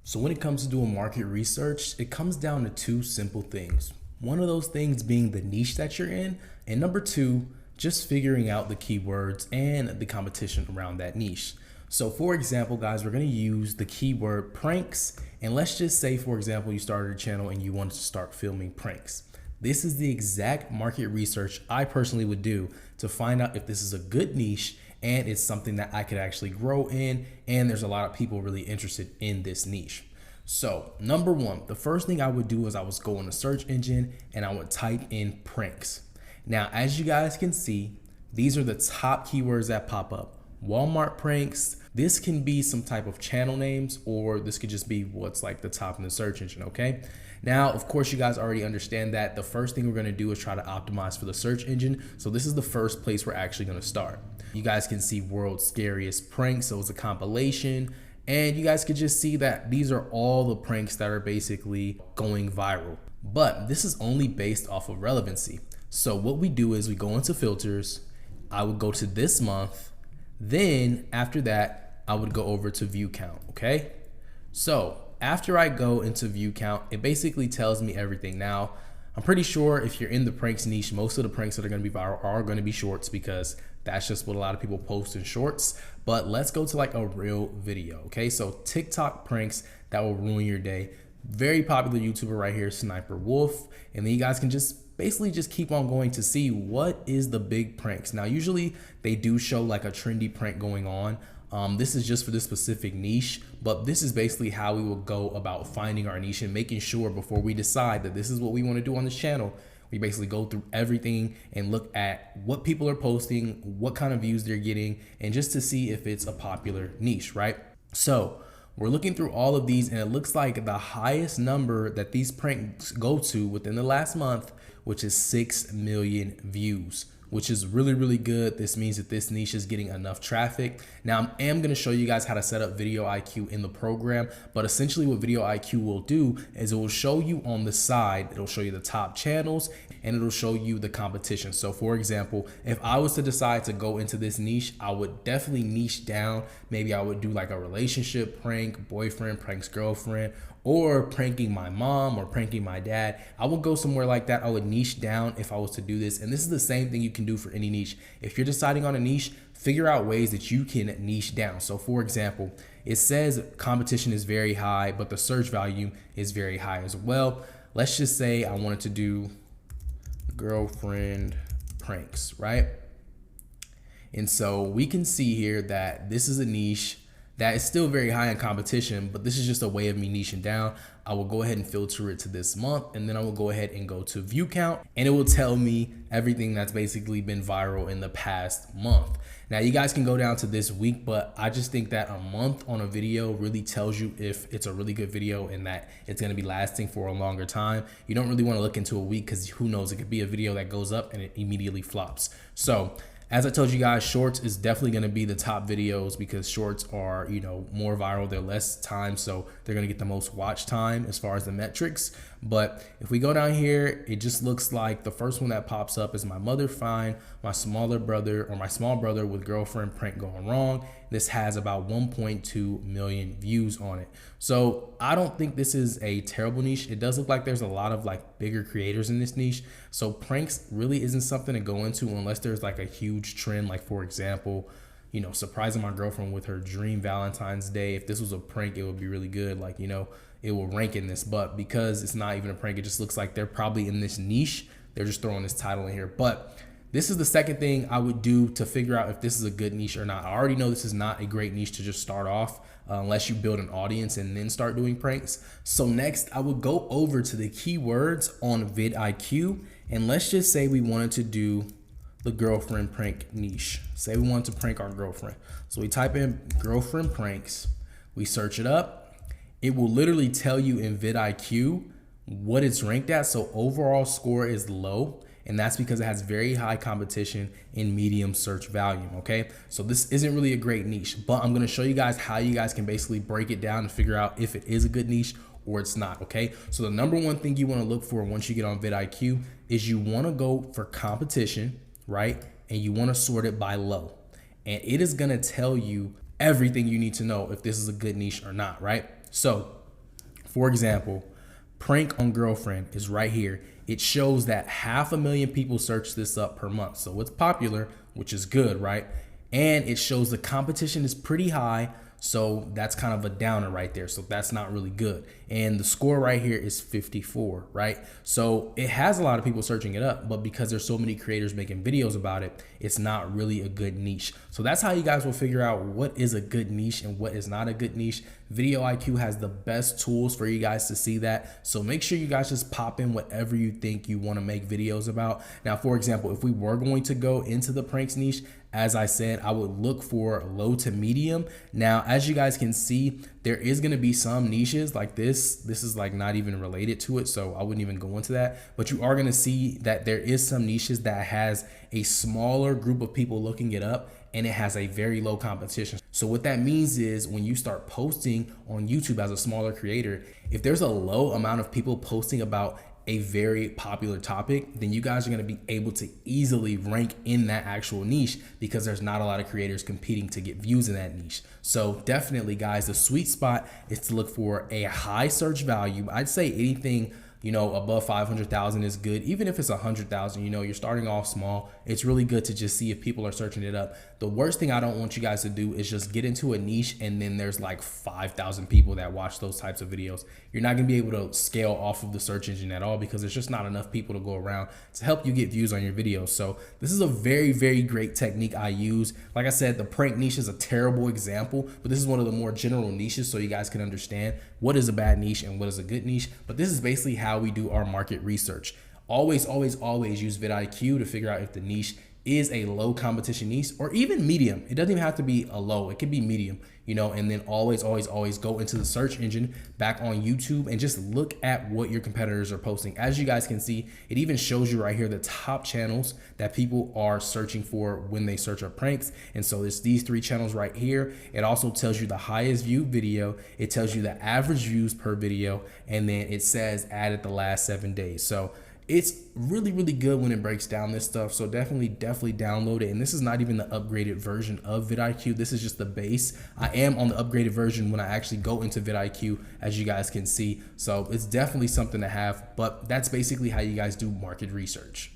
So when it comes to doing market research, it comes down to two simple things. One of those things being the niche that you're in, and number two, just figuring out the keywords and the competition around that niche. So for example, guys, we're gonna use the keyword pranks, and let's just say, for example, you started a channel and you wanted to start filming pranks. This is the exact market research I personally would do to find out if this is a good niche and it's something that I could actually grow in, and there's a lot of people really interested in this niche. So number one, the first thing I would do is I would go in the search engine and I would type in pranks. Now, as you guys can see, these are the top keywords that pop up. Walmart pranks. This can be some type of channel names, or this could just be what's like the top in the search engine, okay? Now, of course, you guys already understand that the first thing we're gonna do is try to optimize for the search engine. So this is the first place we're actually gonna start. You guys can see world's scariest pranks. So it's a compilation. And you guys could just see that these are all the pranks that are basically going viral. But this is only based off of relevancy. So what we do is we go into filters. I would go to this month. Then after that, I would go over to view count, okay? So after I go into view count, it basically tells me everything. Now, I'm pretty sure if you're in the pranks niche, most of the pranks that are gonna be viral are gonna be shorts, because that's just what a lot of people post in shorts. But let's go to like a real video, okay? So TikTok pranks that will ruin your day. Very popular YouTuber right here, Sniper Wolf. And then you guys can just basically just keep on going to see what is the big pranks. Now, usually they do show like a trendy prank going on. This is just for this specific niche, but this is basically how we will go about finding our niche and making sure before we decide that this is what we want to do on this channel. We basically go through everything and look at what people are posting, what kind of views they're getting, and just to see if it's a popular niche, right? So we're looking through all of these, and it looks like the highest number that these pranks go to within the last month, which is 6 million views, which is really, really good. This means that this niche is getting enough traffic. Now, I am gonna show you guys how to set up Video IQ in the program, but essentially what Video IQ will do is it will show you on the side, it'll show you the top channels, and it'll show you the competition. So for example, if I was to decide to go into this niche, I would definitely niche down. Maybe I would do like a relationship prank, boyfriend pranks girlfriend, or pranking my mom or pranking my dad. I would go somewhere like that. I would niche down if I was to do this. And this is the same thing you can do for any niche. If you're deciding on a niche, figure out ways that you can niche down. So for example, it says competition is very high, but the search volume is very high as well. Let's just say I wanted to do girlfriend pranks, right? And so we can see here that this is a niche that is still very high in competition, but this is just a way of me niching down. I will go ahead and filter it to this month, and then I will go ahead and go to view count, and it will tell me everything that's basically been viral in the past month. Now you guys can go down to this week, but I just think that a month on a video really tells you if it's a really good video and that it's gonna be lasting for a longer time. You don't really wanna look into a week, because who knows, it could be a video that goes up and it immediately flops. So as I told you guys, shorts is definitely going to be the top videos, because shorts are, you know, more viral. They're less time, so they're going to get the most watch time as far as the metrics. But if we go down here, it just looks like the first one that pops up is my mother find my smaller brother, or my small brother with girlfriend prank going wrong. This has about 1.2 million views on it. So I don't think this is a terrible niche. It does look like there's a lot of like bigger creators in this niche. So pranks really isn't something to go into unless there's like a huge trend. Like for example, you know, surprising my girlfriend with her dream Valentine's Day. If this was a prank, it would be really good. Like, you know, it will rank in this, but because it's not even a prank, it just looks like they're probably in this niche. They're just throwing this title in here. But this is the second thing I would do to figure out if this is a good niche or not. I already know this is not a great niche to just start off unless you build an audience and then start doing pranks. So next, I would go over to the keywords on vidIQ, and let's just say we wanted to do the girlfriend prank niche. Say we want to prank our girlfriend. So we type in girlfriend pranks, we search it up. It will literally tell you in vidIQ what it's ranked at. So overall score is low, and that's because it has very high competition in medium search volume, okay? So this isn't really a great niche, but I'm gonna show you guys how you guys can basically break it down and figure out if it is a good niche or it's not, okay? So the number one thing you wanna look for once you get on vidIQ is you wanna go for competition, right? And you wanna sort it by low. And it is gonna tell you everything you need to know if this is a good niche or not, right? So For example, prank on girlfriend is right here. It shows that 500,000 people search this up per month. So it's popular, which is good, right? And it shows the competition is pretty high. So that's kind of a downer right there. So that's not really good. And the score right here is 54, right? So it has a lot of people searching it up, but because there's so many creators making videos about it, it's not really a good niche. So that's how you guys will figure out what is a good niche and what is not a good niche. Video IQ has the best tools for you guys to see that. So make sure you guys just pop in whatever you think you want to make videos about. Now, for example, if we were going to go into the pranks niche, as I said, I would look for low to medium. Now, as you guys can see, there is going to be some niches like this. This is like not even related to it, so I wouldn't even go into that. But you are going to see that there is some niches that has a smaller group of people looking it up, and it has a very low competition. So what that means is when you start posting on YouTube as a smaller creator, if there's a low amount of people posting about a very popular topic, then you guys are going to be able to easily rank in that actual niche because there's not a lot of creators competing to get views in that niche. So definitely, guys, the sweet spot is to look for a high search value. I'd say anything, you know, above 500,000 is good. Even if it's 100,000, you know, you're starting off small. It's really good to just see if people are searching it up. The worst thing I don't want you guys to do is just get into a niche and then there's like 5,000 people that watch those types of videos. You're not gonna be able to scale off of the search engine at all because there's just not enough people to go around to help you get views on your videos. So this is a very, very great technique I use. Like I said, the prank niche is a terrible example, but this is one of the more general niches so you guys can understand what is a bad niche and what is a good niche. But this is basically how we do our market research. Always, always, always use vidIQ to figure out if the niche is a low competition niche or even medium. It doesn't even have to be a low, it could be medium, you know, and then always, always, always go into the search engine back on YouTube and just look at what your competitors are posting. As you guys can see, it even shows you right here the top channels that people are searching for when they search up pranks. And so it's these 3 channels right here. It also tells you the highest viewed video. It tells you the average views per video. And then it says added the last 7 days. So it's really, really good when it breaks down this stuff. So definitely download it. And this is not even the upgraded version of vidIQ. This is just the base. I am on the upgraded version when I actually go into vidIQ, as you guys can see. So it's definitely something to have, but that's basically how you guys do market research.